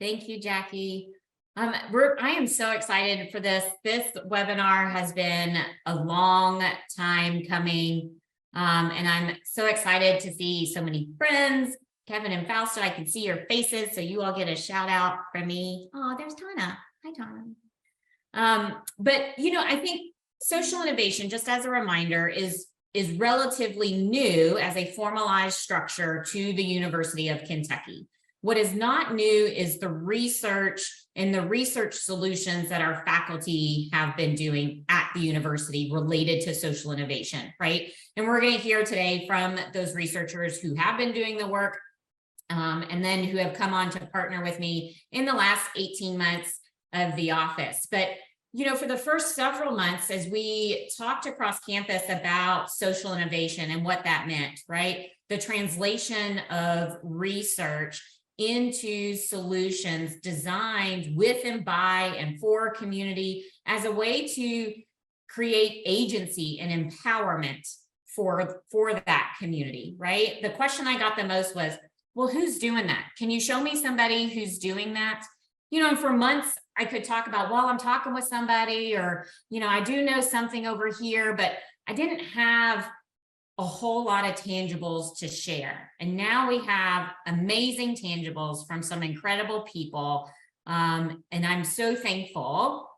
Thank you, Jackie. I am so excited for this. This webinar has been a long time coming. And I'm so excited to see so many friends, Kevin and Fausto. I can see your faces, so you all get a shout out from me. Oh, there's Tana. Hi, Tana. But I think social innovation, just as a reminder, is relatively new as a formalized structure to the University of Kentucky. What is not new is the research and the research solutions that our faculty have been doing at the university related to social innovation, right? And we're going to hear today from those researchers who have been doing the work and then who have come on to partner with me in the last 18 months of the office. But for the first several months, as we talked across campus about social innovation and what that meant, right? The translation of research into solutions designed with and by and for community as a way to create agency and empowerment for that community, right? The question I got the most was, well, who's doing that? Can you show me somebody who's doing that? And for months I could talk about, well, I'm talking with somebody, or, I do know something over here, but I didn't have a whole lot of tangibles to share. And now we have amazing tangibles from some incredible people. And I'm so thankful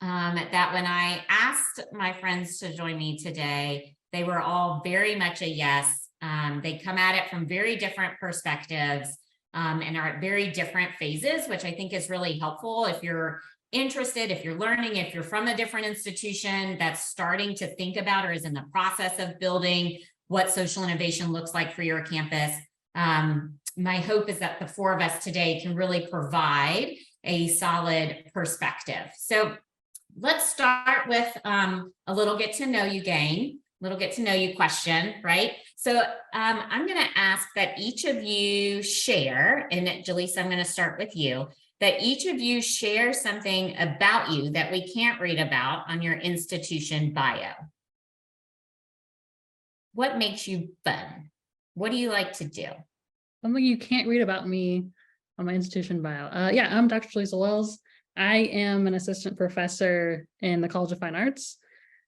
that when I asked my friends to join me today, they were all very much a yes. They come at it from very different perspectives and are at very different phases, which I think is really helpful if you're interested, if you're learning, if you're from a different institution that's starting to think about or is in the process of building what social innovation looks like for your campus. My hope is that the four of us today can really provide a solid perspective. So let's start with a little get to know you game, little get to know you question, right? So I'm going to ask that each of you share, and Jaleesa, I'm going to start with you, that each of you share something about you that we can't read about on your institution bio. What makes you fun? What do you like to do? Something you can't read about me on my institution bio. Yeah, I'm Dr. Jaleesa Wells. I am an assistant professor in the College of Fine Arts.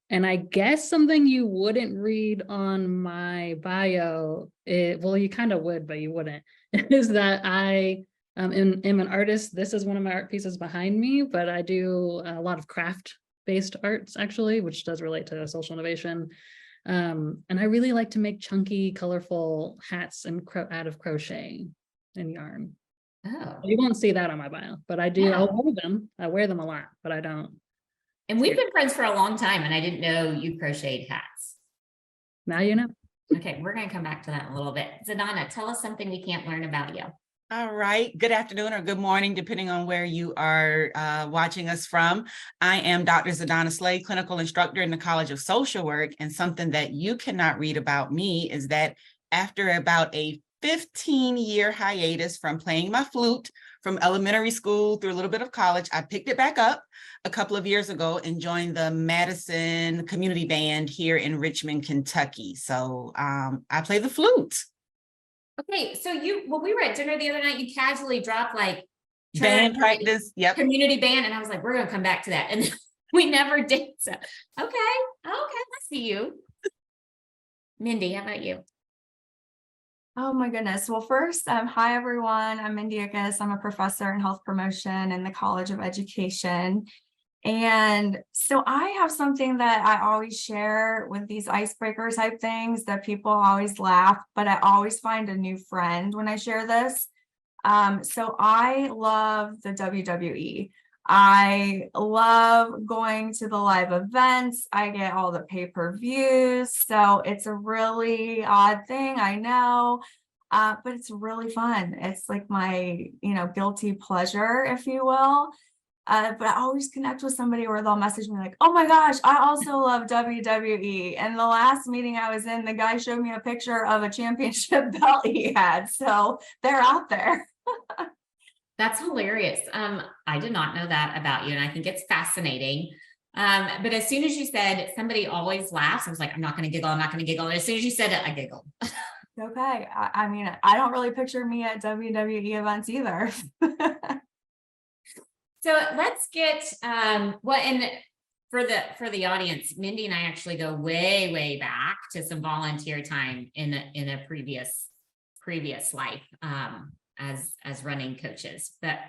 And I guess something you wouldn't read on my bio, well, you kind of would, but you wouldn't, is that I am an artist. This is one of my art pieces behind me, but I do a lot of craft-based arts, actually, which does relate to social innovation. And I really like to make chunky, colorful hats out of crochet and yarn. Oh, You won't see that on my bio, but I do. yeah. I'll wear them. I wear them a lot, but I don't. And we've been friends for a long time, and I didn't know you crocheted hats. Now you know. Okay, we're going to come back to that in a little bit. Zadana, tell us something we can't learn about you. All right. Good afternoon or good morning, depending on where you are watching us from. I am Dr. Zadana Slade, clinical instructor in the College of Social Work. And something that you cannot read about me is that after about a 15-year hiatus from playing my flute from elementary school through a little bit of college, I picked it back up a couple of years ago and joined the Madison Community Band here in Richmond, Kentucky. So I play the flute. Okay, so when we were at dinner the other night, you casually dropped like band practice, yep, community band, and I was like, we're gonna come back to that, and we never did. So okay, I see you. Mindy, how about you? Oh my goodness. Well, first, hi everyone. I'm Mindy Ickes. I'm a professor in health promotion in the College of Education. And so I have something that I always share with these icebreaker type things that people always laugh, but I always find a new friend when I share this. So I love the WWE. I love going to the live events. I get all the pay-per-views. So it's a really odd thing, I know, but it's really fun. It's like my, guilty pleasure, if you will. But I always connect with somebody where they'll message me like, oh my gosh, I also love WWE. And the last meeting I was in, the guy showed me a picture of a championship belt he had. So they're out there. That's hilarious. I did not know that about you, and I think it's fascinating. But as soon as you said somebody always laughs, I was like, I'm not going to giggle. I'm not going to giggle. And as soon as you said it, I giggled. Okay. I mean, I don't really picture me at WWE events either. So let's get and for the audience, Mindy and I actually go way back to some volunteer time in a previous life as running coaches. But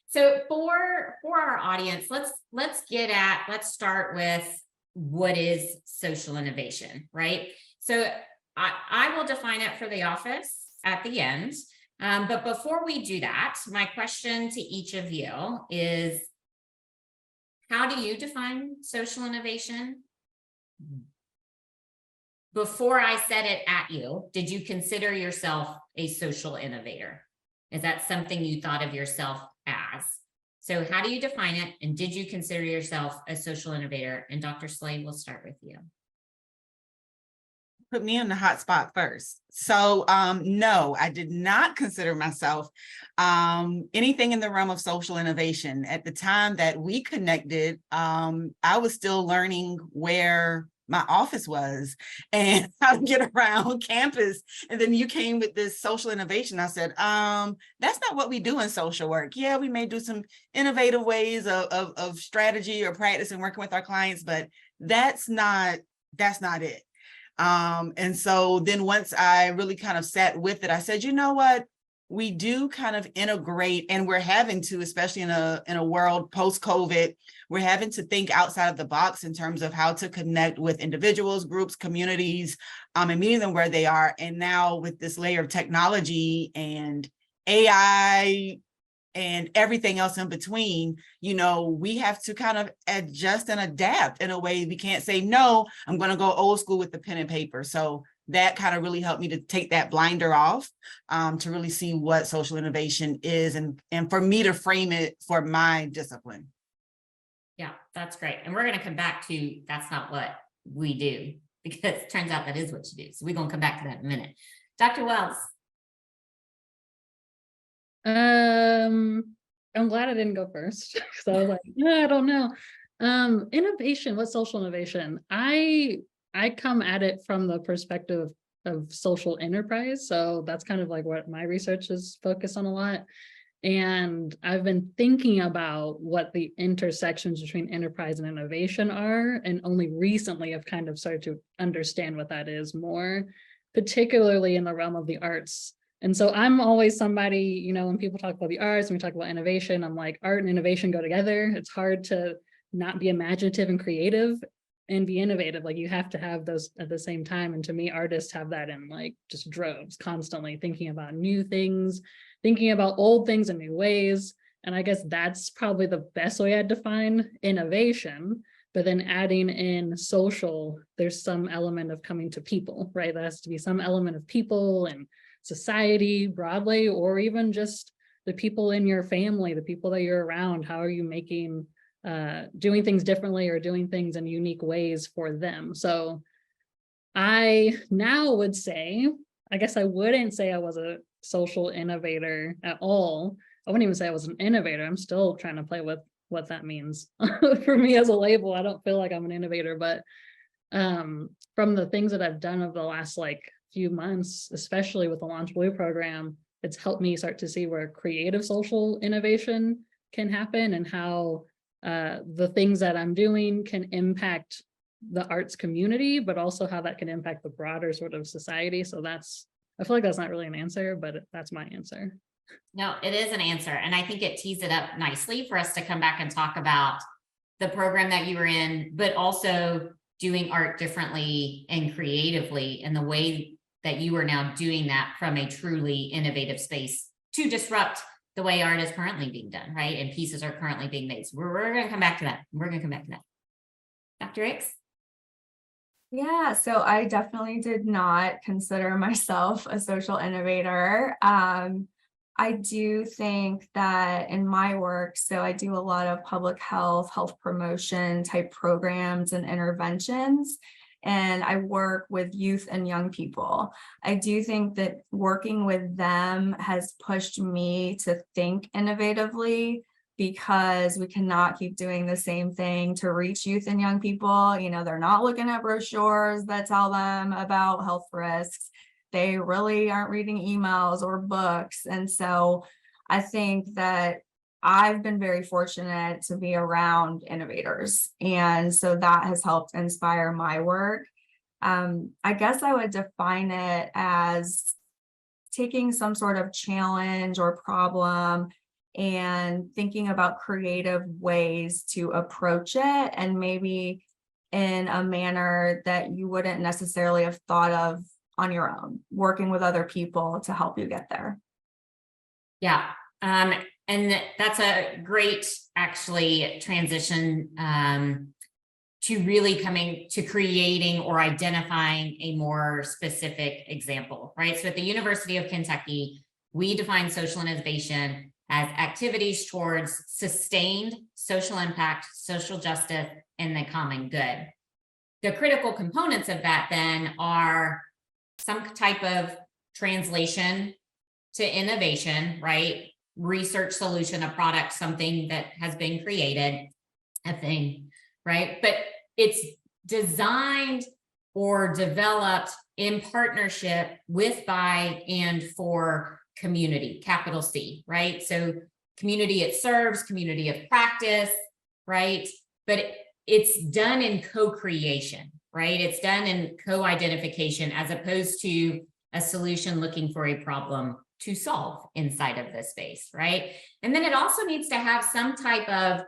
so for our audience, let's start with what is social innovation, right? So I will define it for the office at the end. But before we do that, my question to each of you is, how do you define social innovation? Before I said it at you, did you consider yourself a social innovator? Is that something you thought of yourself as? So how do you define it? And did you consider yourself a social innovator? And Dr. Slade, we'll start with you. Put me in the hot spot first. So no, I did not consider myself anything in the realm of social innovation. At the time that we connected, I was still learning where my office was and how to get around campus. And then you came with this social innovation. I said, that's not what we do in social work. Yeah, we may do some innovative ways of strategy or practice and working with our clients, but that's not it. And so then once I really kind of sat with it, I said, you know what, we do kind of integrate, and we're having to, especially in a world post-COVID, we're having to think outside of the box in terms of how to connect with individuals, groups, communities, and meeting them where they are. And now with this layer of technology and AI and everything else in between, we have to kind of adjust and adapt in a way. We can't say, no, I'm going to go old school with the pen and paper. So that kind of really helped me to take that blinder off, to really see what social innovation is and for me to frame it for my discipline. Yeah, that's great. And we're going to come back to, that's not what we do, because it turns out that is what you do. So we're going to come back to that in a minute. Dr. Wells. I'm glad I didn't go first, because I was like, I don't know. Innovation, what social innovation? I come at it from the perspective of social enterprise. So that's kind of like what my research is focused on a lot. And I've been thinking about what the intersections between enterprise and innovation are, and only recently I've kind of started to understand what that is more, particularly in the realm of the arts. And so I'm always somebody, when people talk about the arts and we talk about innovation, I'm like, art and innovation go together. It's hard to not be imaginative and creative and be innovative. Like, you have to have those at the same time. And to me, artists have that in like just droves, constantly thinking about new things, thinking about old things in new ways. And I guess that's probably the best way I'd define innovation. But then adding in social, there's some element of coming to people, right? There has to be some element of people and society broadly, or even just the people in your family, the people that you're around. How are you making doing things differently or doing things in unique ways for them? So I now would say, I guess I wouldn't say I was a social innovator at all. I wouldn't even say I was an innovator. I'm still trying to play with what that means for me as a label. I don't feel like I'm an innovator, but from the things that I've done over the last few months, especially with the Launch Blue program, it's helped me start to see where creative social innovation can happen, and how the things that I'm doing can impact the arts community, but also how that can impact the broader sort of society. So I feel like that's not really an answer, but that's my answer. No, it is an answer. And I think it tees it up nicely for us to come back and talk about the program that you were in, but also doing art differently and creatively in the way that you are now doing that from a truly innovative space to disrupt the way art is currently being done, right? And pieces are currently being made. So we're going to come back to that. We're going to come back to that. Dr. Hicks? Yeah, so I definitely did not consider myself a social innovator. I do think that in my work, so I do a lot of public health promotion type programs and interventions, and I work with youth and young people. I do think that working with them has pushed me to think innovatively, because we cannot keep doing the same thing to reach youth and young people. They're not looking at brochures that tell them about health risks. They really aren't reading emails or books. And so I think that I've been very fortunate to be around innovators. And so that has helped inspire my work. I guess I would define it as taking some sort of challenge or problem and thinking about creative ways to approach it, and maybe in a manner that you wouldn't necessarily have thought of on your own, working with other people to help you get there. Yeah. And that's a great actually transition to really coming to creating or identifying a more specific example, right? So at the University of Kentucky, we define social innovation as activities towards sustained social impact, social justice, and the common good. The critical components of that then are some type of translation to innovation, right? Research solution, a product, something that has been created, a thing, right? But it's designed or developed in partnership with, by, and for community, capital C, right? So community it serves, community of practice, right? But it's done in co-creation, right? It's done in co-identification as opposed to a solution looking for a problem to solve inside of this space, right? And then it also needs to have some type of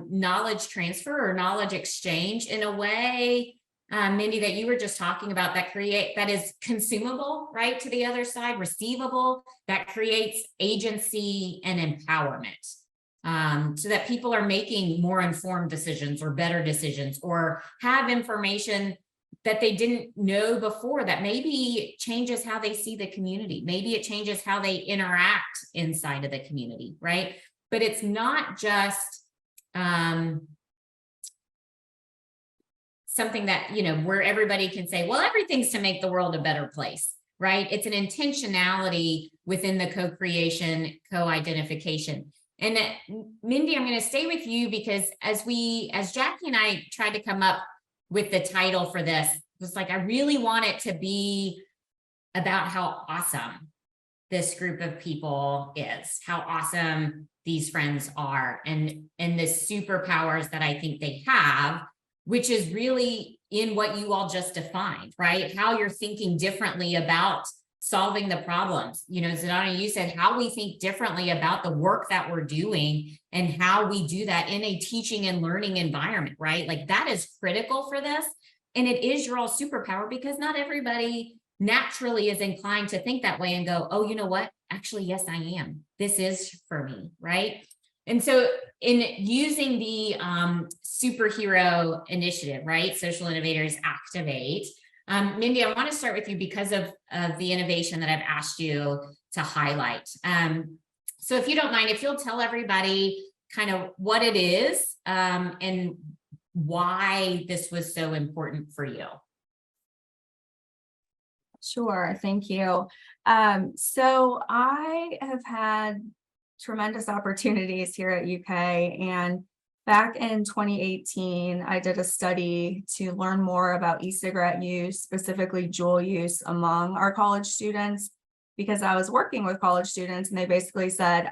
knowledge transfer or knowledge exchange in a way, Mindy, that you were just talking about, that is consumable, right, to the other side, receivable, that creates agency and empowerment, so that people are making more informed decisions or better decisions, or have information that they didn't know before that maybe changes how they see the community. Maybe it changes how they interact inside of the community, right? But it's not just something that, where everybody can say, well, everything's to make the world a better place, right? It's an intentionality within the co-creation, co-identification. And Mindy, I'm going to stay with you because as Jackie and I tried to come up with the title for this, it was like, I really want it to be about how awesome this group of people is, how awesome these friends are, and the superpowers that I think they have, which is really in what you all just defined, right? How you're thinking differently about solving the problems. Zadana, you said how we think differently about the work that we're doing and how we do that in a teaching and learning environment, right? Like that is critical for this. And it is your all superpower, because not everybody naturally is inclined to think that way and go, oh, you know what? Actually, yes, I am. This is for me, right? And so in using the superhero initiative, right? Social Innovators Activate. Mindy, I want to start with you because of the innovation that I've asked you to highlight. So if you don't mind, if you'll tell everybody kind of what it is and why this was so important for you. Sure, thank you. So I have had tremendous opportunities here at UK, and back in 2018, I did a study to learn more about e-cigarette use, specifically Juul use among our college students, because I was working with college students and they basically said,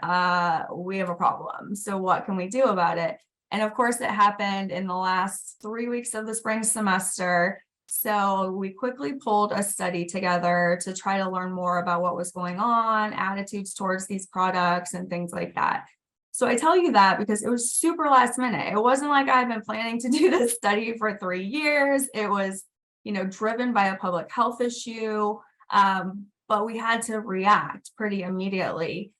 we have a problem. So what can we do about it? And of course, it happened in the last 3 weeks of the spring semester. So we quickly pulled a study together to try to learn more about what was going on, attitudes towards these products and things like that. So I tell you that because it was super last minute. It wasn't like I've been planning to do this study for 3 years. It was, driven by a public health issue, but we had to react pretty immediately.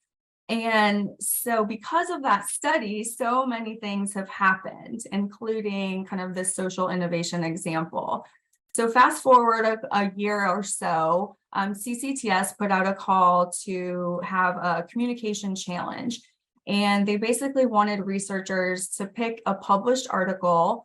And so because of that study, so many things have happened, including kind of this social innovation example. So fast forward a year or so, CCTS put out a call to have a communication challenge. And they basically wanted researchers to pick a published article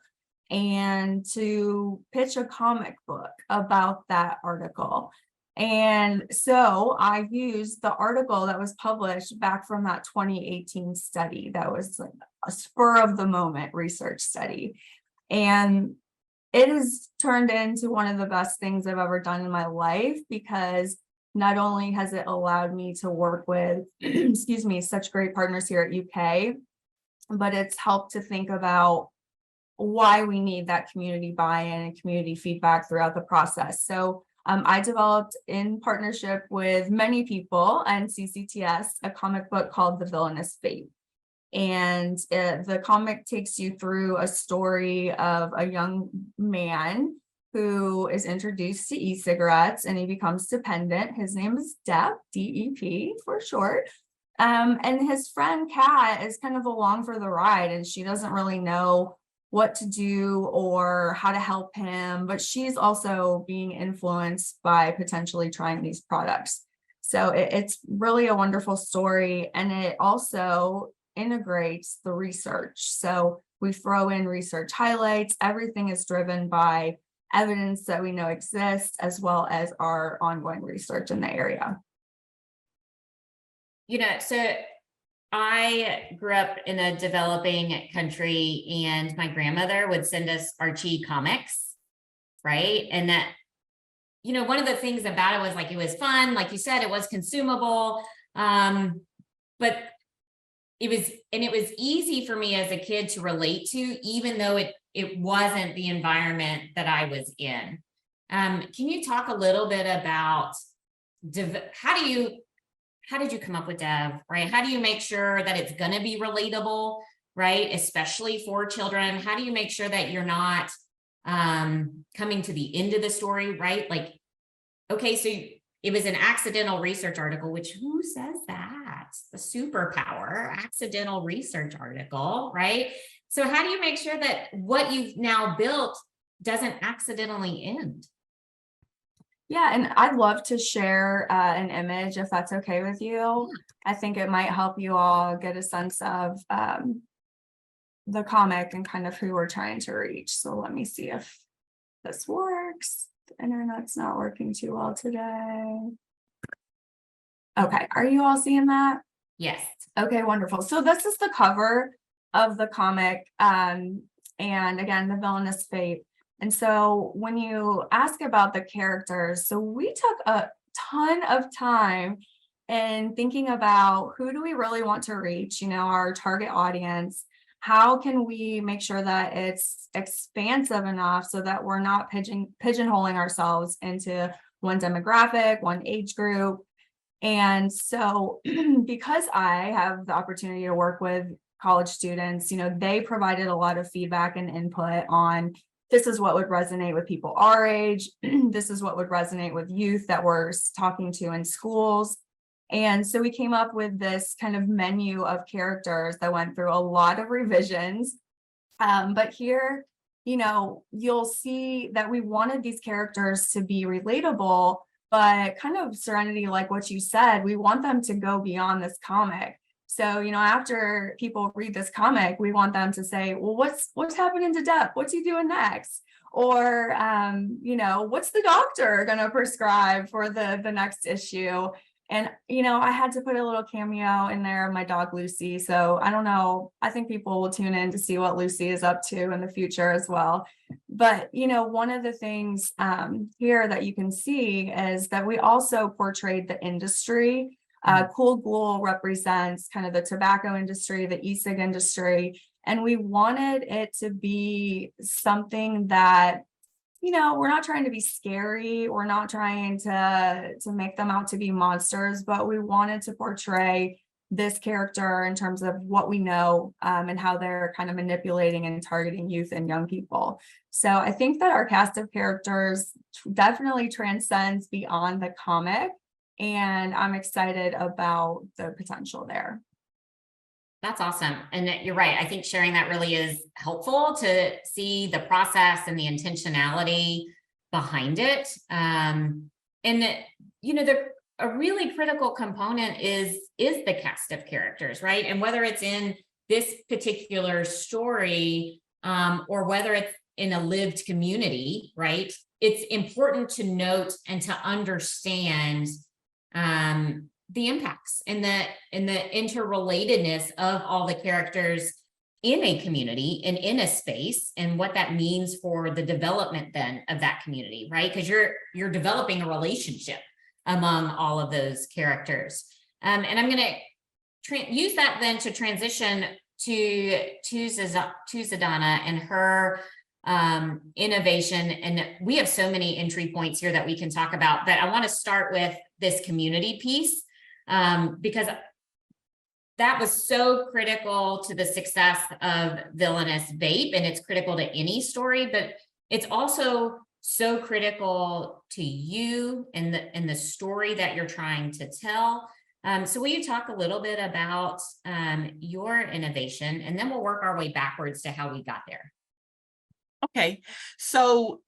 and to pitch a comic book about that article. And so I used the article that was published back from that 2018 study that was like a spur of the moment research study. And it has turned into one of the best things I've ever done in my life, because not only has it allowed me to work with, excuse me, such great partners here at UK, but it's helped to think about why we need that community buy-in and community feedback throughout the process. So I developed in partnership with many people and CCTS, a comic book called The Villainous Fate. And the comic takes you through a story of a young man who is introduced to e-cigarettes and he becomes dependent. His name is Depp, D-E-P for short. And his friend Kat is kind of along for the ride, and she doesn't really know what to do or how to help him, but she's also being influenced by potentially trying these products. So it's really a wonderful story, and it also integrates the research. So we throw in research highlights. Everything is driven by evidence that we know exists, as well as our ongoing research in the area. So I grew up in a developing country, and my grandmother would send us Archie comics, right? And that, one of the things about it was like, it was fun. Like you said, it was consumable. But it was easy for me as a kid to relate to, even though it wasn't the environment that I was in. Can you talk a little bit about how did you come up with Dev, right? How do you make sure that it's going to be relatable, right? Especially for children. How do you make sure that you're not coming to the end of the story, right? Like, okay, so it was an accidental research article, which who says that? The superpower, accidental research article, right? So how do you make sure that what you've now built doesn't accidentally end? Yeah, and I'd love to share an image if that's okay with you. I think it might help you all get a sense of the comic and kind of who we're trying to reach. So let me see if this works. The internet's not working too well today. Okay, are you all seeing that? Yes. Okay, wonderful. So this is the cover of the comic. And again, The Villainous Fate. And so when you ask about the characters, so we took a ton of time in thinking about who do we really want to reach, our target audience. How can we make sure that it's expansive enough so that we're not pigeonholing ourselves into one demographic, one age group? And so because I have the opportunity to work with college students, they provided a lot of feedback and input on this is what would resonate with people our age. This is what would resonate with youth that we're talking to in schools. And so we came up with this kind of menu of characters that went through a lot of revisions. But here, you'll see that we wanted these characters to be relatable, but kind of Serenity, like what you said, we want them to go beyond this comic. So, after people read this comic, we want them to say, well, what's happening to Depp? What's he doing next? Or, what's the doctor going to prescribe for the next issue? And, I had to put a little cameo in there of my dog, Lucy. So I don't know. I think people will tune in to see what Lucy is up to in the future as well. But, one of the things here that you can see is that we also portrayed the industry. Cool Ghoul represents kind of the tobacco industry, the e-cig industry, and we wanted it to be something that, we're not trying to be scary, we're not trying to make them out to be monsters, but we wanted to portray this character in terms of what we know and how they're kind of manipulating and targeting youth and young people. So I think that our cast of characters definitely transcends beyond the comic. And I'm excited about the potential there. That's awesome. And you're right. I think sharing that really is helpful to see the process and the intentionality behind it. A really critical component is the cast of characters, right? And whether it's in this particular story or whether it's in a lived community, right? It's important to note and to understand the impacts and the interrelatedness of all the characters in a community and in a space, and what that means for the development then of that community, right? Because you're developing a relationship among all of those characters. And I'm going to use that then to transition to Zadana and her innovation. And we have so many entry points here that we can talk about, but I want to start with this community piece because that was so critical to the success of Villainous Vape, and it's critical to any story, but it's also so critical to you and the story that you're trying to tell. So will you talk a little bit about your innovation, and then we'll work our way backwards to how we got there. Okay, so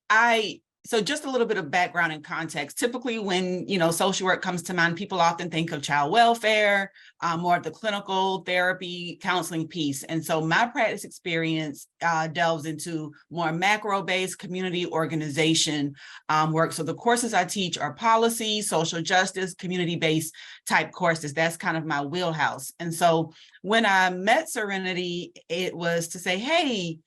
just a little bit of background and context. Typically when, social work comes to mind, people often think of child welfare, more of the clinical therapy, counseling piece. And so my practice experience delves into more macro-based community organization work. So the courses I teach are policy, social justice, community-based type courses. That's kind of my wheelhouse. And so when I met Serenity, it was to say, hey,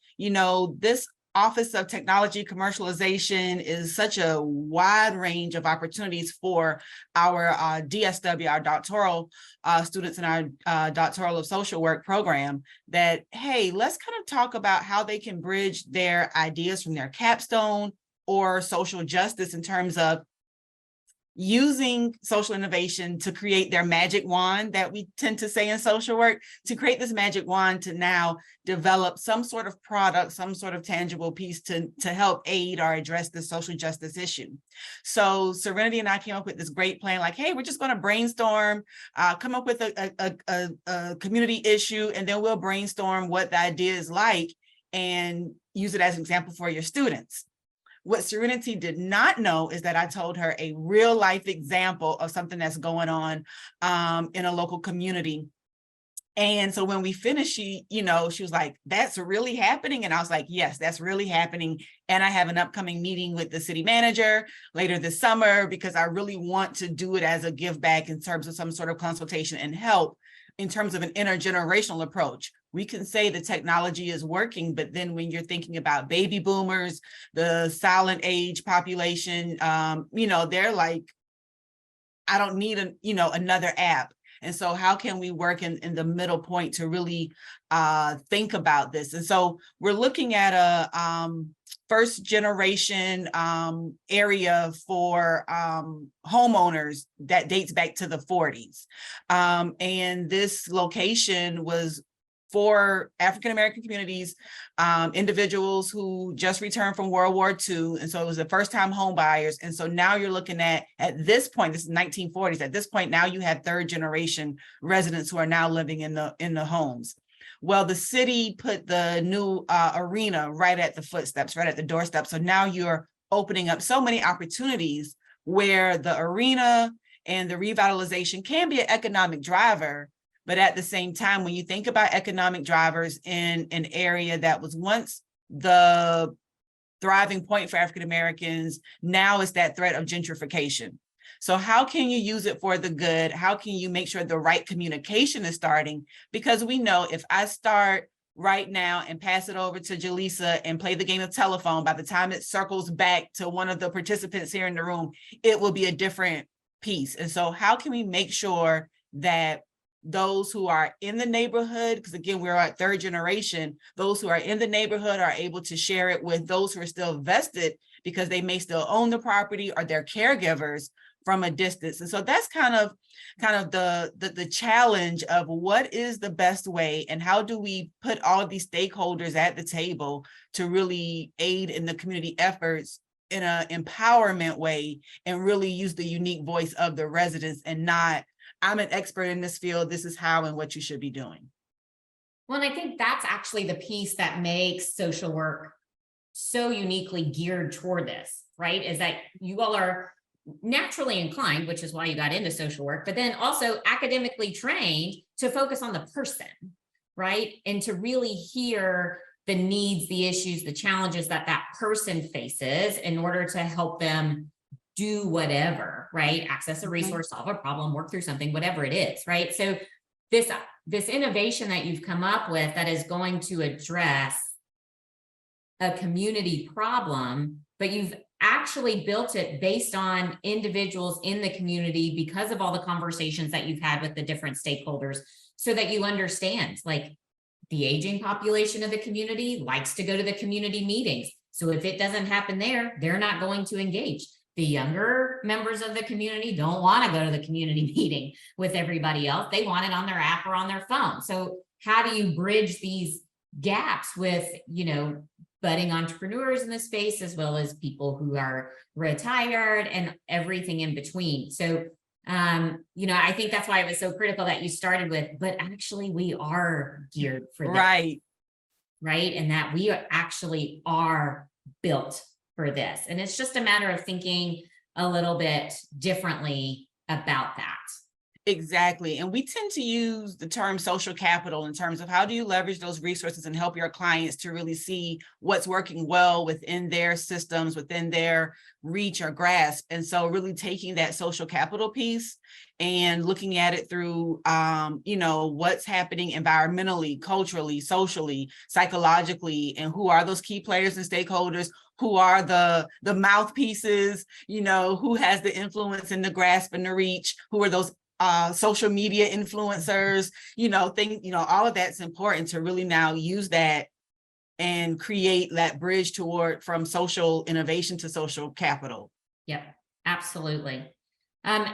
this Office of Technology Commercialization is such a wide range of opportunities for our DSW, our doctoral students in our doctoral of social work program, that, hey, let's kind of talk about how they can bridge their ideas from their capstone or social justice in terms of using social innovation to create their magic wand that we tend to say in social work, to create this magic wand to now develop some sort of product, some sort of tangible piece to help aid or address the social justice issue. So Serenity and I came up with this great plan, like, hey, we're just going to brainstorm, come up with a community issue, and then we'll brainstorm what the idea is like and use it as an example for your students. What Serenity did not know is that I told her a real life example of something that's going on in a local community. And so when we finished, she was like, that's really happening. And I was like, yes, that's really happening. And I have an upcoming meeting with the city manager later this summer because I really want to do it as a give back in terms of some sort of consultation and help in terms of an intergenerational approach. We can say the technology is working, but then when you're thinking about baby boomers, the silent age population, they're like, I don't need another app. And so how can we work in the middle point to really think about this? And so we're looking at a first generation area for homeowners that dates back to the 40s. And this location was for African-American communities, individuals who just returned from World War II. And so it was the first time home buyers. And so now you're looking at this point, this is 1940s, at this point, now you have third generation residents who are now living in the homes. Well, the city put the new arena right at the footsteps, right at the doorstep. So now you're opening up so many opportunities where the arena and the revitalization can be an economic driver. But at the same time, when you think about economic drivers in an area that was once the thriving point for African Americans, now is that threat of gentrification. So how can you use it for the good? How can you make sure the right communication is starting? Because we know if I start right now and pass it over to Jaleesa and play the game of telephone, by the time it circles back to one of the participants here in the room, it will be a different piece. And so how can we make sure that those who are in the neighborhood, because again, we're at third generation, those who are in the neighborhood are able to share it with those who are still vested because they may still own the property or they're caregivers from a distance. And so that's kind of the challenge of what is the best way and how do we put all of these stakeholders at the table to really aid in the community efforts in an empowerment way and really use the unique voice of the residents and not, I'm an expert in this field, this is how and what you should be doing. Well, and I think that's actually the piece that makes social work so uniquely geared toward this, right? Is that you all are naturally inclined, which is why you got into social work, but then also academically trained to focus on the person, right? And to really hear the needs, the issues, the challenges that that person faces in order to help them do whatever, right? Access a resource, solve a problem, work through something, whatever it is, right? So this innovation that you've come up with that is going to address a community problem, but you've actually built it based on individuals in the community because of all the conversations that you've had with the different stakeholders, so that you understand, like, the aging population of the community likes to go to the community meetings. So if it doesn't happen there, they're not going to engage. The younger members of the community don't want to go to the community meeting with everybody else. They want it on their app or on their phone. So how do you bridge these gaps with, budding entrepreneurs in the space, as well as people who are retired and everything in between? So, I think that's why it was so critical that you started with, but actually we are geared for this, Right. right? And that we actually are built for this. And it's just a matter of thinking a little bit differently about that. Exactly. And we tend to use the term social capital in terms of how do you leverage those resources and help your clients to really see what's working well within their systems, within their reach or grasp. And so really taking that social capital piece and looking at it through, what's happening environmentally, culturally, socially, psychologically, and who are those key players and stakeholders, who are the mouthpieces, who has the influence and the grasp and the reach, who are those social media influencers, all of that's important to really now use that and create that bridge from social innovation to social capital. Yep, absolutely. And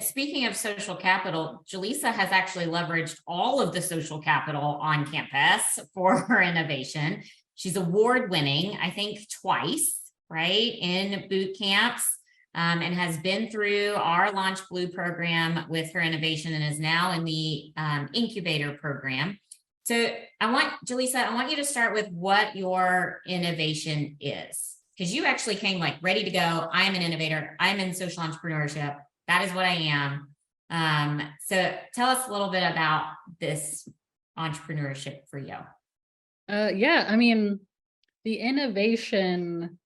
speaking of social capital, Jaleesa has actually leveraged all of the social capital on campus for her innovation. She's award-winning, I think twice, right, in boot camps. And has been through our Launch Blue program with her innovation and is now in the incubator program. So Jaleesa, I want you to start with what your innovation is, because you actually came like ready to go. I am an innovator. I'm in social entrepreneurship. That is what I am. So tell us a little bit about this entrepreneurship for you. The innovation,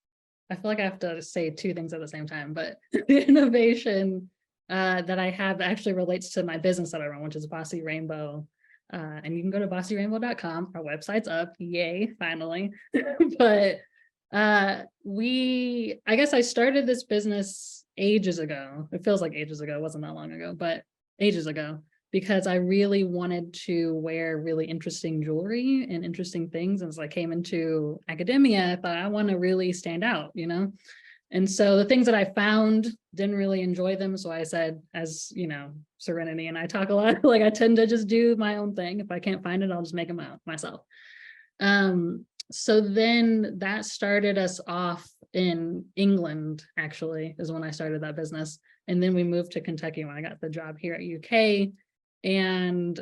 I feel like I have to say two things at the same time, but the innovation that I have actually relates to my business that I run, which is Bossy Rainbow. And you can go to bossyrainbow.com. Our website's up. Yay, finally. But I guess I started this business ages ago. It feels like ages ago. It wasn't that long ago, but ages ago, because I really wanted to wear really interesting jewelry and interesting things. And as I came into academia, I thought I want to really stand out, And so the things that I found, didn't really enjoy them. So I said, as Serenity and I talk a lot, like I tend to just do my own thing. If I can't find it, I'll just make them out myself. So then that started us off in England, actually, is when I started that business. And then we moved to Kentucky when I got the job here at UK. And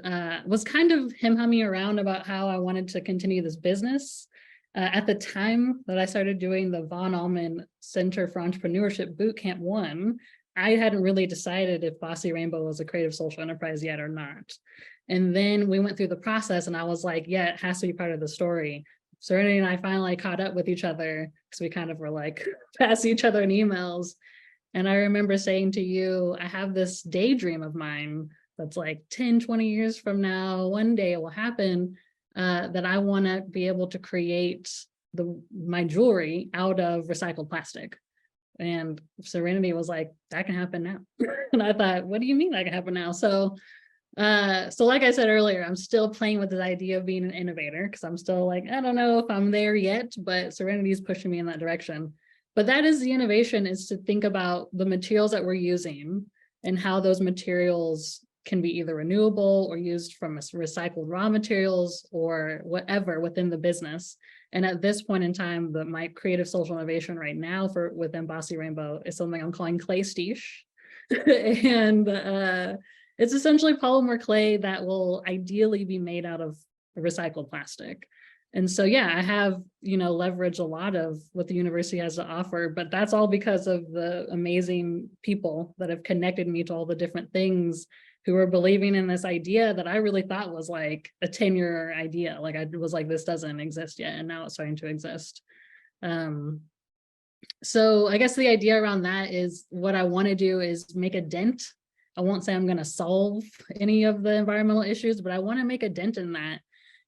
was kind of humming around about how I wanted to continue this business. At the time that I started doing the Von Allman Center for Entrepreneurship Bootcamp 1, I hadn't really decided if Bossy Rainbow was a creative social enterprise yet or not. And then we went through the process and I was like, yeah, it has to be part of the story. Serenity and I finally caught up with each other because we kind of were like passing each other in emails. And I remember saying to you, I have this daydream of mine that's like 10, 20 years from now, one day it will happen, that I want to be able to create my jewelry out of recycled plastic. And Serenity was like, that can happen now. And I thought, what do you mean that can happen now? So like I said earlier, I'm still playing with the idea of being an innovator because I'm still like, I don't know if I'm there yet, but Serenity is pushing me in that direction. But that is the innovation, is to think about the materials that we're using and how those materials can be either renewable or used from recycled raw materials or whatever within the business. And at this point in time, my creative social innovation right now within Bossy Rainbow is something I'm calling clay stiche. And it's essentially polymer clay that will ideally be made out of recycled plastic. And so, yeah, I have, leveraged a lot of what the university has to offer, but that's all because of the amazing people that have connected me to all the different things, who are believing in this idea that I really thought was like a 10-year idea. Like I was like, this doesn't exist yet. And now it's starting to exist. So I guess the idea around that is what I want to do is make a dent. I won't say I'm going to solve any of the environmental issues, but I want to make a dent in that.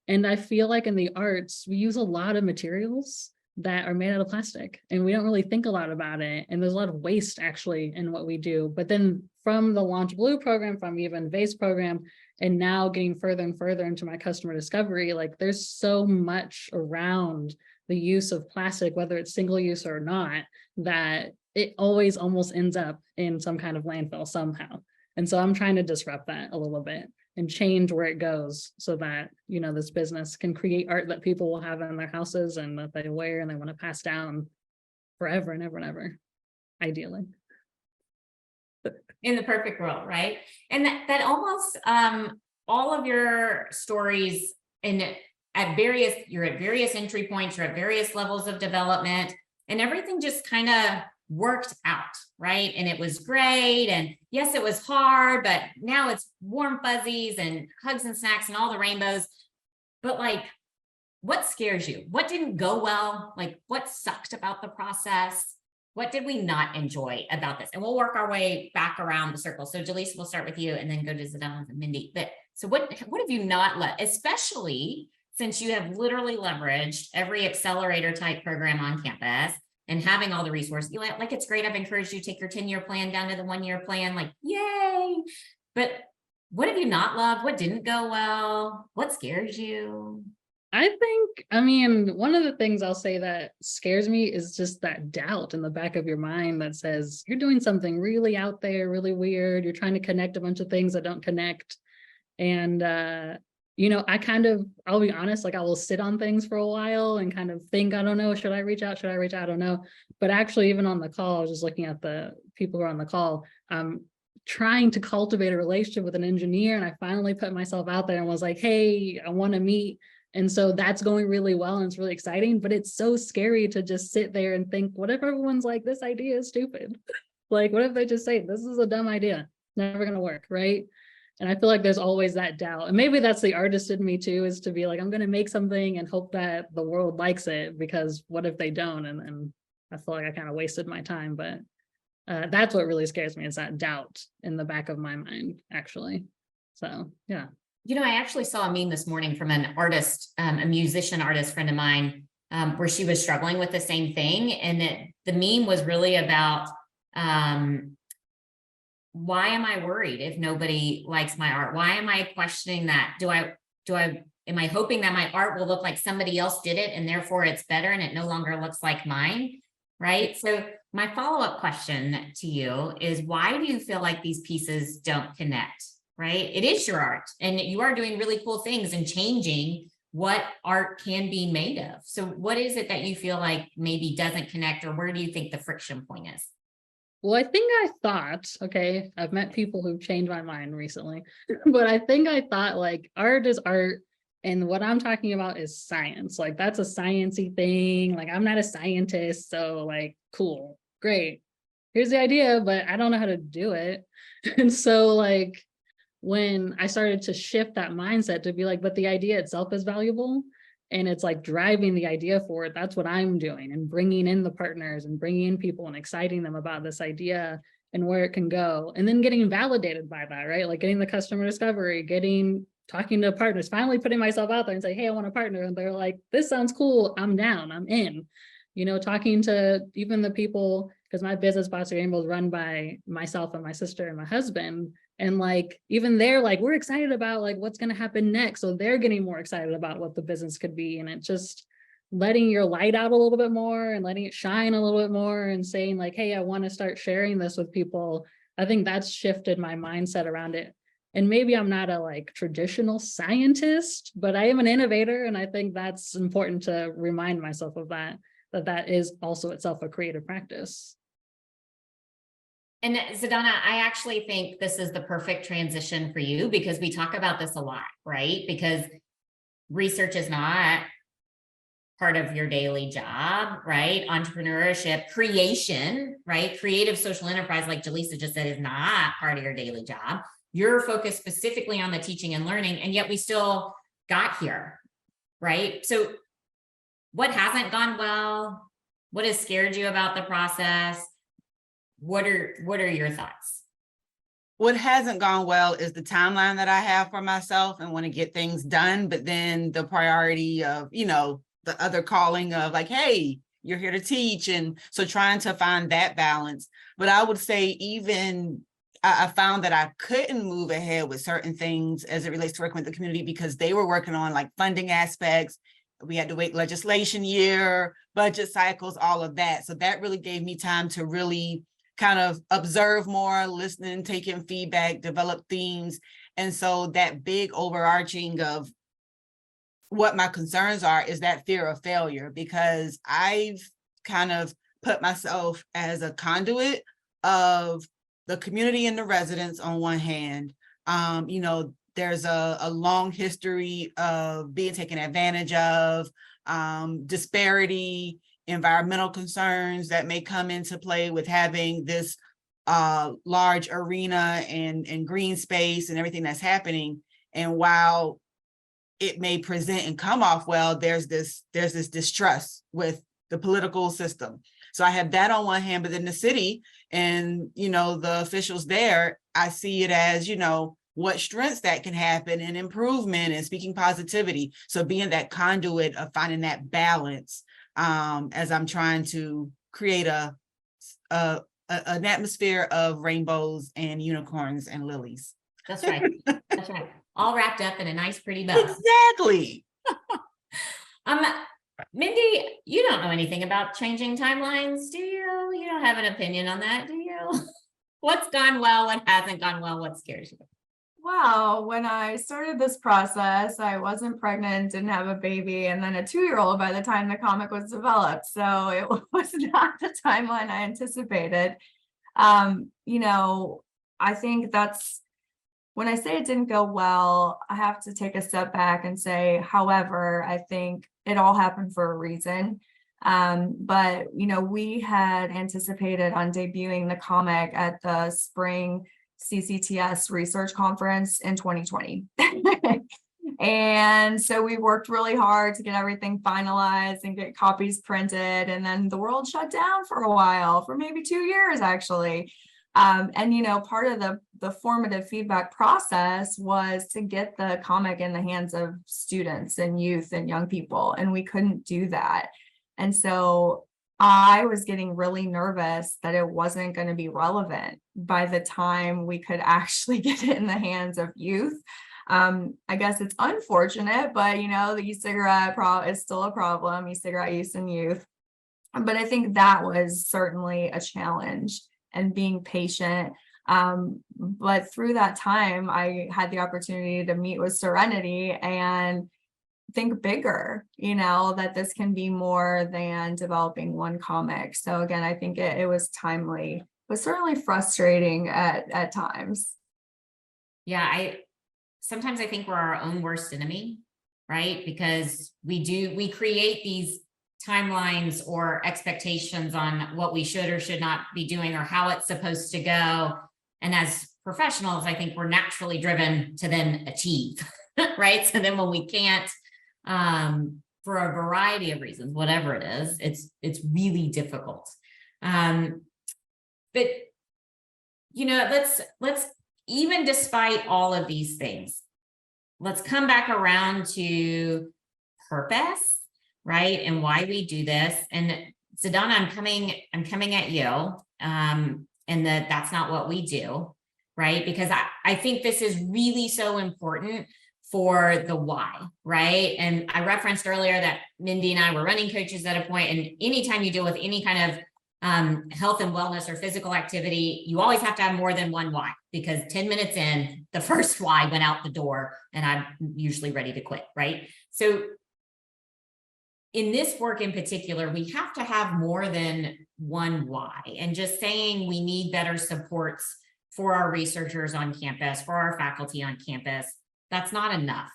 And I feel like in the arts, we use a lot of materials that are made out of plastic, and we don't really think a lot about it. And there's a lot of waste actually in what we do. But then from the Launch Blue program, from even VASE program, and now getting further and further into my customer discovery, like there's so much around the use of plastic, whether it's single use or not, that it always almost ends up in some kind of landfill somehow. And so I'm trying to disrupt that a little bit and change where it goes so that, you know, this business can create art that people will have in their houses and that they wear and they want to pass down forever and ever and ever, ideally. In the perfect world, right? And that almost all of your stories you're at various entry points, you're at various levels of development, and everything just kind of worked out, right? And it was great. And yes, it was hard, but now it's warm fuzzies and hugs and snacks and all the rainbows. But like, what scares you? What didn't go well? Like, what sucked about the process? What did we not enjoy about this? And we'll work our way back around the circle. So Jaleesa, we'll start with you and then go to Zdana and Mindy. But so what have you not let, especially since you have literally leveraged every accelerator type program on campus and having all the resources, like it's great. I've encouraged you to take your 10-year plan down to the 1-year plan, like, yay. But what have you not loved? What didn't go well? What scares you? I mean, one of the things I'll say that scares me is just that doubt in the back of your mind that says you're doing something really out there, really weird. You're trying to connect a bunch of things that don't connect. And, you know, I'll be honest, like I will sit on things for a while and kind of think, I don't know, should I reach out? Should I reach out? I don't know. But actually, even on the call, I was just looking at the people who are on the call, trying to cultivate a relationship with an engineer. And I finally put myself out there and was like, hey, I want to meet. And so that's going really well and it's really exciting, but it's so scary to just sit there and think, what if everyone's like, this idea is stupid? Like, what if they just say, this is a dumb idea, never going to work, right? And I feel like there's always that doubt. And maybe that's the artist in me too, is to be like, I'm going to make something and hope that the world likes it, because what if they don't? And I feel like I kind of wasted my time, but that's what really scares me, is that doubt in the back of my mind, actually. So, yeah. You know, I actually saw a meme this morning from an artist, a musician artist friend of mine, where she was struggling with the same thing. And the meme was really about, why am I worried if nobody likes my art? Why am I questioning that? Am I hoping that my art will look like somebody else did it and therefore it's better and it no longer looks like mine? Right. So my follow-up question to you is, why do you feel like these pieces don't connect? Right? It is your art and you are doing really cool things and changing what art can be made of. So what is it that you feel like maybe doesn't connect, or where do you think the friction point is? Well, I think I thought, okay, I've met people who've changed my mind recently, but I think I thought like art is art. And what I'm talking about is science. Like that's a sciencey thing. Like I'm not a scientist. So like, cool, great. Here's the idea, but I don't know how to do it. And so like, when I started to shift that mindset to be like, but the idea itself is valuable, and it's like driving the idea forward, that's what I'm doing, and bringing in the partners and bringing in people and exciting them about this idea and where it can go, and then getting validated by that, right? Like getting the customer discovery, talking to partners, finally putting myself out there and say, hey, I want a partner. And they're like, this sounds cool. I'm down, I'm in, you know, talking to even the people, because my business Bossy Rainbow is run by myself and my sister and my husband. And like, even they're like, we're excited about like what's going to happen next. So they're getting more excited about what the business could be. And it's just letting your light out a little bit more and letting it shine a little bit more and saying like, hey, I want to start sharing this with people. I think that's shifted my mindset around it. And maybe I'm not a like traditional scientist, but I am an innovator. And I think that's important to remind myself of that is also itself a creative practice. And Zdana, I actually think this is the perfect transition for you, because we talk about this a lot, right? Because research is not part of your daily job, right? Entrepreneurship, creation, right? Creative social enterprise, like Jaleesa just said, is not part of your daily job. You're focused specifically on the teaching and learning, and yet we still got here, right? So what hasn't gone well? What has scared you about the process? What are your thoughts? What hasn't gone well is the timeline that I have for myself and want to get things done, but then the priority of, you know, the other calling of like, hey, you're here to teach. And so trying to find that balance. But I would say even I found that I couldn't move ahead with certain things as it relates to working with the community because they were working on like funding aspects. We had to wait legislation year, budget cycles, all of that. So that really gave me time to really kind of observe more, listening, taking feedback, develop themes. And so that big overarching of what my concerns are is that fear of failure, because I've kind of put myself as a conduit of the community and the residents on one hand. You know, there's a long history of being taken advantage of, disparity, environmental concerns that may come into play with having this large arena and green space and everything that's happening. And while it may present and come off well, there's this distrust with the political system. So I have that on one hand, but then the city and, you know, the officials there, I see it as, you know, what strengths that can happen and improvement and speaking positivity. So being that conduit of finding that balance as I'm trying to create an atmosphere of rainbows and unicorns and lilies. That's right. That's right. All wrapped up in a nice, pretty bow. Exactly. Mindy, you don't know anything about changing timelines, do you? You don't have an opinion on that, do you? What's gone well? What hasn't gone well? What scares you? Wow, when I started this process, I wasn't pregnant, didn't have a baby, and then a 2-year-old by the time the comic was developed. So it was not the timeline I anticipated. You know, I think that's when I say it didn't go well, I have to take a step back and say, however, I think it all happened for a reason. But, you know, we had anticipated on debuting the comic at the spring CCTS research conference in 2020. And so we worked really hard to get everything finalized and get copies printed. And then the world shut down for a while, for maybe 2 years, actually. And, you know, part of the formative feedback process was to get the comic in the hands of students and youth and young people, and we couldn't do that. And so I was getting really nervous that it wasn't going to be relevant by the time we could actually get it in the hands of youth. I guess it's unfortunate, but, you know, the e-cigarette is still a problem, e-cigarette use in youth. But I think that was certainly a challenge, and being patient. But through that time, I had the opportunity to meet with Serenity and think bigger, you know, that this can be more than developing one comic. So again, I think it was timely. It was certainly frustrating at times. Yeah, sometimes I think we're our own worst enemy, right? Because we create these timelines or expectations on what we should or should not be doing or how it's supposed to go. And as professionals, I think we're naturally driven to then achieve, right? So then when we can't, for a variety of reasons, whatever it is, it's really difficult. But, you know, let's even despite all of these things, let's come back around to purpose, right? And why we do this. And Sedona, I'm coming at you, and that's not what we do, right? Because I think this is really so important for the why, right? And I referenced earlier that Mindy and I were running coaches at a point, and anytime you deal with any kind of health and wellness or physical activity, you always have to have more than one why, because 10 minutes in, the first why went out the door and I'm usually ready to quit, right? So in this work in particular, we have to have more than one why, and just saying we need better supports for our researchers on campus, for our faculty on campus, that's not enough.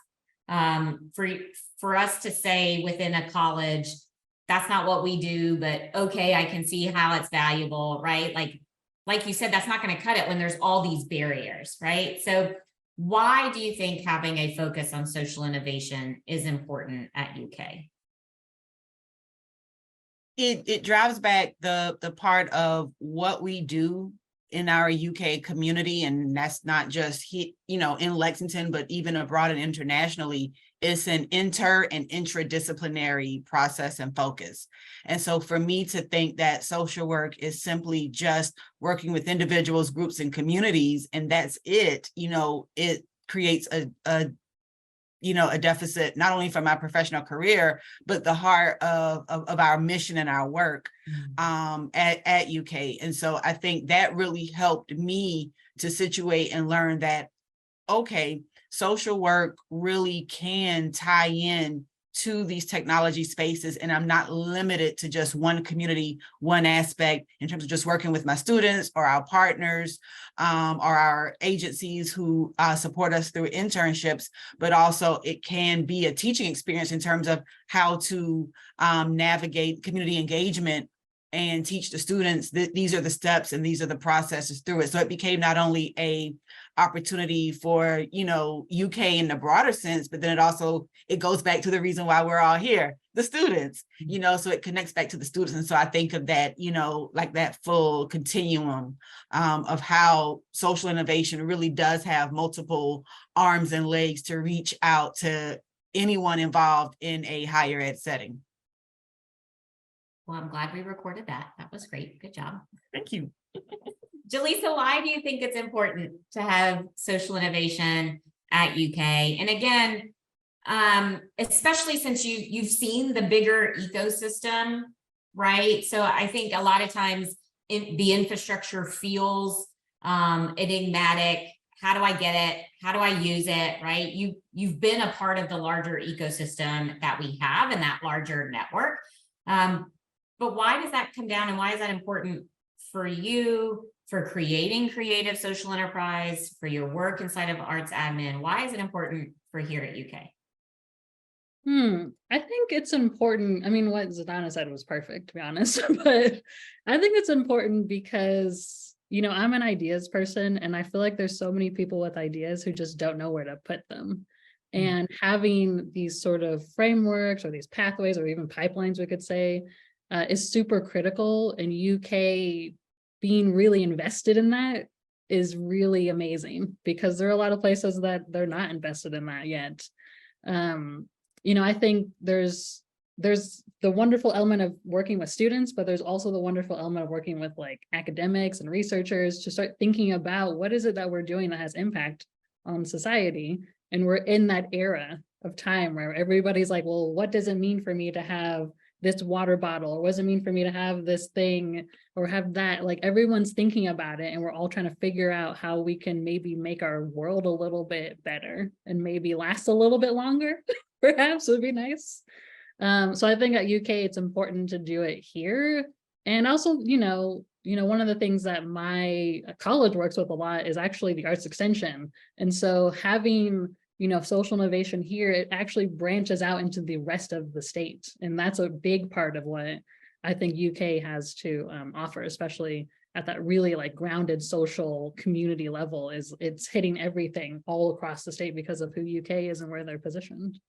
For us to say within a college, that's not what we do, but okay, I can see how it's valuable, right? Like you said, that's not going to cut it when there's all these barriers, right? So why do you think having a focus on social innovation is important at UK? It drives back the part of what we do in our UK community, and that's not just in Lexington, but even abroad and internationally, it's an inter and intradisciplinary process and focus. And so for me to think that social work is simply just working with individuals, groups, and communities, and that's it, it creates a deficit, not only for my professional career, but the heart of our mission and our work at UK. And so I think that really helped me to situate and learn that, okay, social work really can tie in to these technology spaces, and I'm not limited to just one community, one aspect in terms of just working with my students or our partners or our agencies who support us through internships, but also it can be a teaching experience in terms of how to navigate community engagement and teach the students that these are the steps and these are the processes through it. So it became not only a opportunity for, UK in the broader sense, but then it goes back to the reason why we're all here, the students, so it connects back to the students. And so I think of that, like that full continuum of how social innovation really does have multiple arms and legs to reach out to anyone involved in a higher ed setting. Well, I'm glad we recorded that. That was great. Good job. Thank you. Jaleesa, why do you think it's important to have social innovation at UK? And again, especially since you've seen the bigger ecosystem, right? So I think a lot of times the infrastructure feels enigmatic. How do I get it? How do I use it? Right? You've been a part of the larger ecosystem that we have and that larger network. But why does that come down, and why is that important for you, for creating creative social enterprise, for your work inside of arts admin? Why is it important for here at UK? I think it's important. I mean, what Zadana said was perfect, to be honest, but I think it's important because, I'm an ideas person, and I feel like there's so many people with ideas who just don't know where to put them. And having these sort of frameworks or these pathways or even pipelines, we could say, is super critical, and UK being really invested in that is really amazing, because there are a lot of places that they're not invested in that yet. I think there's the wonderful element of working with students, but there's also the wonderful element of working with like academics and researchers to start thinking about what is it that we're doing that has impact on society. And we're in that era of time where everybody's like, well, what does it mean for me to have this water bottle, or what does it mean for me to have this thing or have that? Like, everyone's thinking about it, and we're all trying to figure out how we can maybe make our world a little bit better and maybe last a little bit longer. Perhaps would be nice. So I think at UK it's important to do it here. And also, one of the things that my college works with a lot is actually the arts extension. And so having social innovation here, it actually branches out into the rest of the state. And that's a big part of what I think UK has to offer, especially at that really like grounded social community level. Is it's hitting everything all across the state because of who UK is and where they're positioned.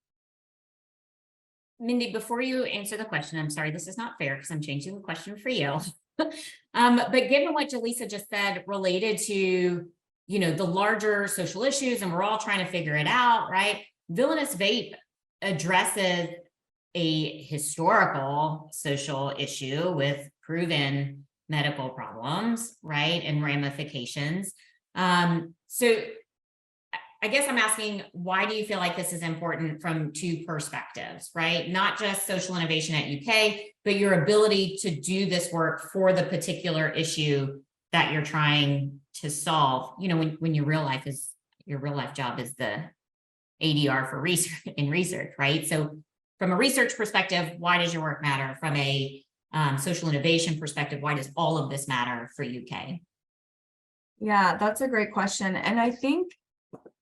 Mindy, before you answer the question, I'm sorry, this is not fair because I'm changing the question for you. But given what Jaleesa just said related to the larger social issues, and we're all trying to figure it out, right? Villainous Vape addresses a historical social issue with proven medical problems, right? And ramifications. So I guess I'm asking, why do you feel like this is important from two perspectives, right? Not just social innovation at UK, but your ability to do this work for the particular issue that you're trying to solve, when your real life job is the ADR for research, right? So from a research perspective, why does your work matter? From a social innovation perspective, why does all of this matter for UK? Yeah, that's a great question. And I think,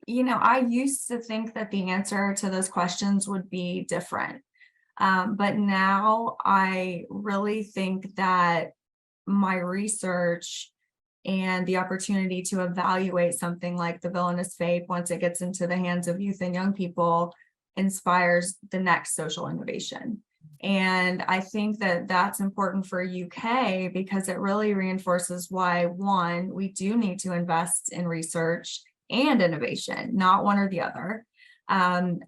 I used to think that the answer to those questions would be different. But now I really think that my research and the opportunity to evaluate something like the Villainous Vape, once it gets into the hands of youth and young people, inspires the next social innovation. And I think that that's important for UK because it really reinforces why, one, we do need to invest in research and innovation, not one or the other. And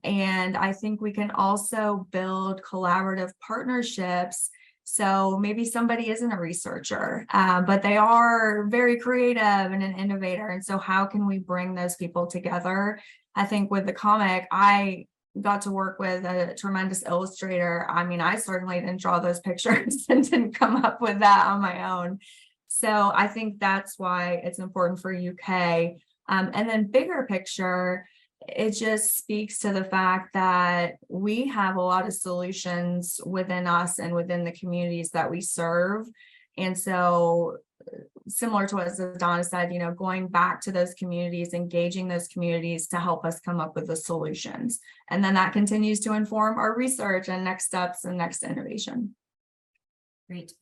I think we can also build collaborative partnerships. So maybe somebody isn't a researcher, but they are very creative and an innovator. And so how can we bring those people together? I think with the comic, I got to work with a tremendous illustrator. I mean, I certainly didn't draw those pictures and didn't come up with that on my own. So I think that's why it's important for UK. And then bigger picture, it just speaks to the fact that we have a lot of solutions within us and within the communities that we serve. And so similar to what Donna said, you know, going back to those communities, engaging those communities to help us come up with the solutions. And then that continues to inform our research and next steps and next innovation. Great.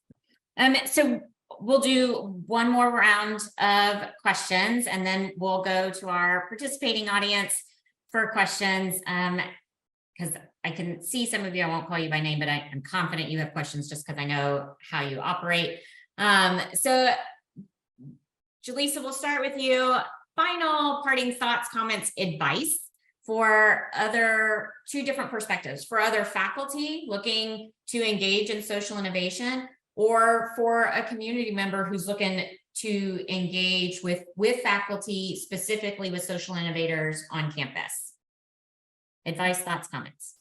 So we'll do one more round of questions, and then we'll go to our participating audience for questions. Because I can see some of you, I won't call you by name, but I'm confident you have questions just because I know how you operate. So Jaleesa, we'll start with you. Final parting thoughts, comments, advice for two different perspectives, for other faculty looking to engage in social innovation, or for a community member who's looking to engage with faculty, specifically with social innovators on campus. Advice, thoughts, comments.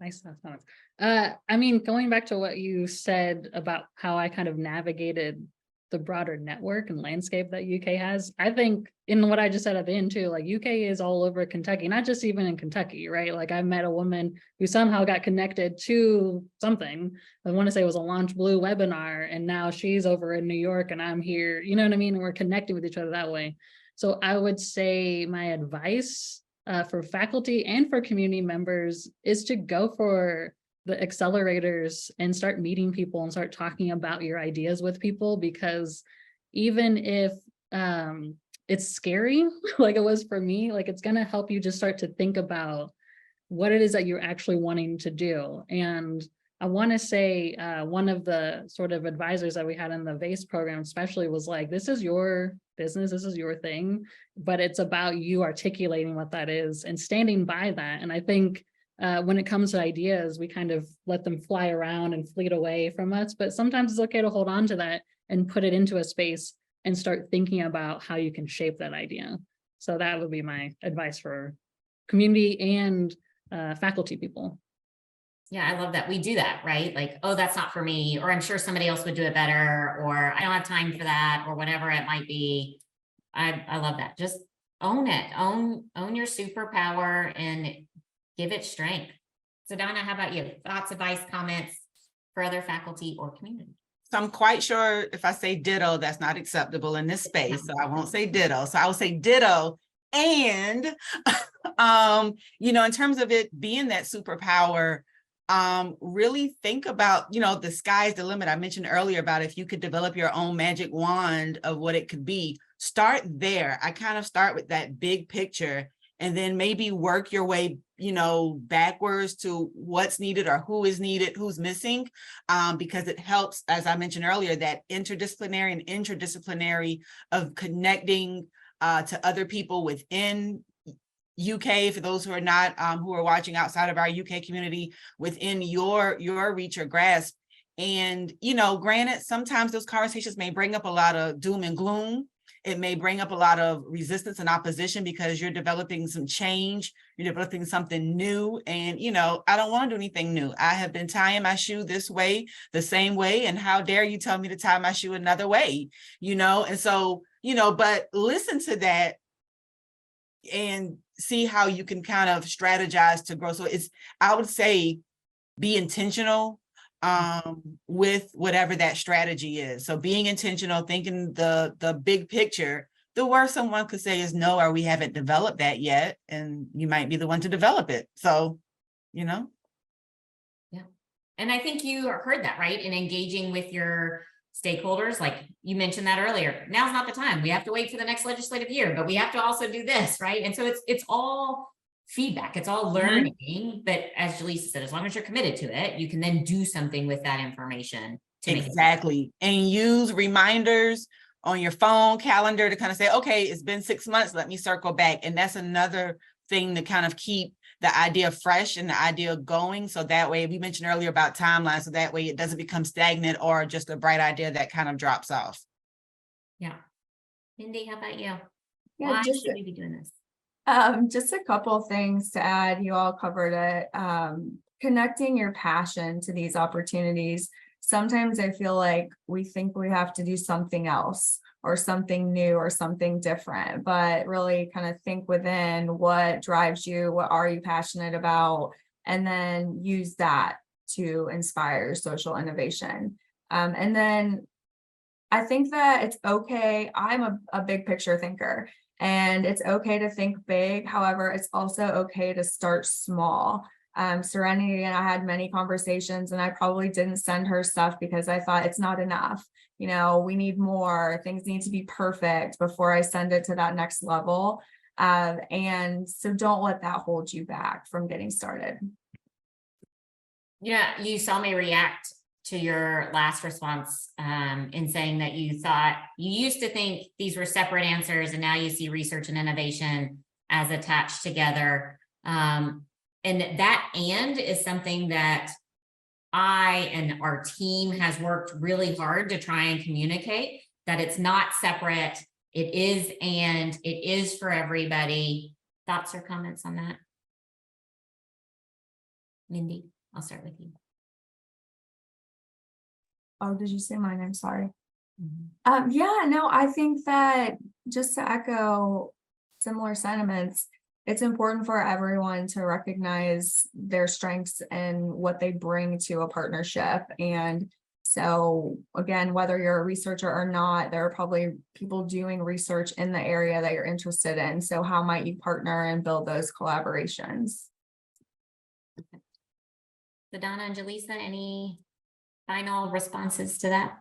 Nice comments. I mean, going back to what you said about how I kind of navigated the broader network and landscape that UK has, I think in what I just said at the end too, like UK is all over Kentucky, not just even in Kentucky, right? Like I met a woman who somehow got connected to something. I want to say it was a Launch Blue webinar, and now she's over in New York and I'm here, you know what I mean? And we're connecting with each other that way. So I would say my advice for faculty and for community members is to go for the accelerators and start meeting people and start talking about your ideas with people, because even if it's scary, like it was for me, like it's going to help you just start to think about what it is that you're actually wanting to do. And I want to say one of the sort of advisors that we had in the VACE program especially was like, this is your business, this is your thing, but it's about you articulating what that is and standing by that. And I think when it comes to ideas, we kind of let them fly around and fleet away from us, but sometimes it's okay to hold on to that and put it into a space and start thinking about how you can shape that idea. So that would be my advice for community and faculty people. Yeah, I love that we do that, right? Like, oh, that's not for me, or I'm sure somebody else would do it better, or I don't have time for that, or whatever it might be. I love that. Just own it, own your superpower and give it strength. So Donna, how about you? Thoughts, advice, comments for other faculty or community? So I'm quite sure if I say ditto, that's not acceptable in this space. So I won't say ditto. So I will say ditto. And, you know, in terms of it being that superpower, really think about, you know, the sky's the limit. I mentioned earlier about if you could develop your own magic wand of what it could be, start there. I kind of start with that big picture and then maybe work your way, you know, backwards to what's needed or who is needed, who's missing, because it helps, as I mentioned earlier, that interdisciplinary and interdisciplinary of connecting to other people within UK, for those who are not, who are watching outside of our UK community, within your reach or grasp. And, you know, granted, sometimes those conversations may bring up a lot of doom and gloom. It may bring up a lot of resistance and opposition because you're developing some change, you're developing something new. And, you know, I don't want to do anything new. I have been tying my shoe this way, the same way. And how dare you tell me to tie my shoe another way, you know? And so, you know, but listen to that and see how you can kind of strategize to grow. So it's, I would say, be intentional with whatever that strategy is. So being intentional, thinking the big picture. The worst someone could say is no, or we haven't developed that yet. And you might be the one to develop it. So, you know. Yeah. And I think you heard that, right? In engaging with your stakeholders, like you mentioned that earlier, now's not the time. We have to wait for the next legislative year, but we have to also do this, right? And so it's all feedback. It's all learning. But as Jaleesa said, as long as you're committed to it, you can then do something with that information. Exactly. And use reminders on your phone calendar to kind of say, okay, it's been 6 months, let me circle back. And that's another thing to kind of keep the idea fresh and the idea going. So that way, we mentioned earlier about timelines, so that way it doesn't become stagnant or just a bright idea that kind of drops off. Yeah. Mindy, how about you? Yeah, Why just should we be doing this? Just a couple things to add. You all covered it. Connecting your passion to these opportunities. Sometimes I feel like we think we have to do something else or something new or something different, but really kind of think within what drives you, what are you passionate about, and then use that to inspire social innovation. And then I think that it's okay. I'm a big picture thinker. And it's okay to think big. However, it's also okay to start small. Serenity and I had many conversations, and I probably didn't send her stuff because I thought it's not enough. You know, we need more. Things need to be perfect before I send it to that next level. And so don't let that hold you back from getting started. Yeah, you saw me react to your last response in saying that you thought you used to think these were separate answers, and now you see research and innovation as attached together. And that "and" is something that I and our team has worked really hard to try and communicate, that it's not separate. It is, and it is for everybody. Thoughts or comments on that? Mindy, I'll start with you. Oh, did you say mine? I'm sorry. Mm-hmm. Yeah, no, I think that just to echo similar sentiments, it's important for everyone to recognize their strengths and what they bring to a partnership. And so again, whether you're a researcher or not, there are probably people doing research in the area that you're interested in. So how might you partner and build those collaborations? So Donna and Jaleesa, any final responses to that?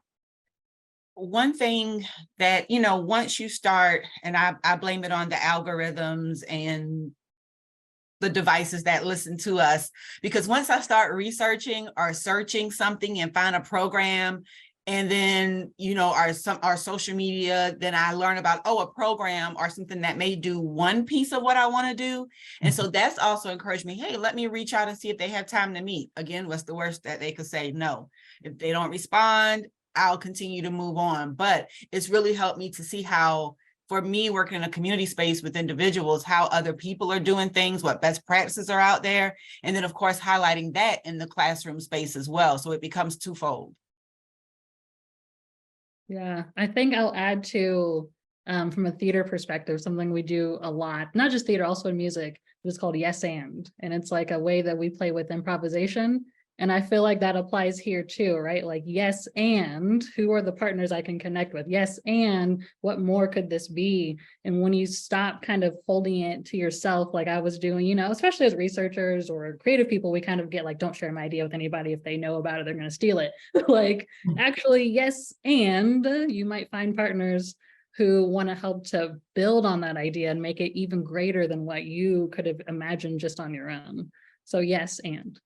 One thing that, you know, once you start, and I blame it on the algorithms and the devices that listen to us, because once I start researching or searching something and find a program, and then, you know, our social media, then I learn about, oh, a program or something that may do one piece of what I want to do. And so that's also encouraged me, hey, let me reach out and see if they have time to meet. Again, what's the worst that they could say? No. If they don't respond, I'll continue to move on. But it's really helped me to see how, for me, working in a community space with individuals, how other people are doing things, what best practices are out there. And then, of course, highlighting that in the classroom space as well. So it becomes twofold. Yeah, I think I'll add to, from a theater perspective, something we do a lot, not just theater, also in music. It's called yes and it's like a way that we play with improvisation. And I feel like that applies here too, right? Like, yes, and who are the partners I can connect with? Yes, and what more could this be? And when you stop kind of holding it to yourself, like I was doing, you know, especially as researchers or creative people, we kind of get like, don't share my idea with anybody. If they know about it, they're going to steal it. Like, actually, yes, and you might find partners who want to help to build on that idea and make it even greater than what you could have imagined just on your own. So yes, and.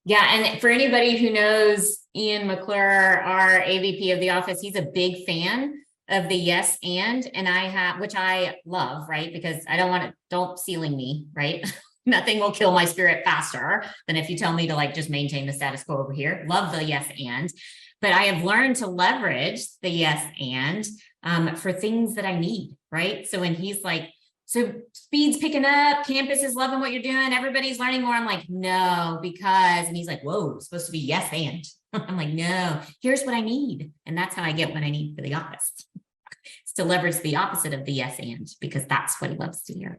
Yeah, and for anybody who knows Ian McClure, our AVP of the office, he's a big fan of the yes and I have, which I love, right? Because I don't want it, don't ceiling me, right? Nothing will kill my spirit faster than if you tell me to like just maintain the status quo over here. Love the yes and, but I have learned to leverage the yes and for things that I need, right? So when he's like, so speed's picking up, campus is loving what you're doing, everybody's learning more. I'm like, no, because, and he's like, whoa, it's supposed to be yes and. I'm like, no, here's what I need. And that's how I get what I need for the office. It's to leverage the opposite of the yes and, because that's what he loves to hear.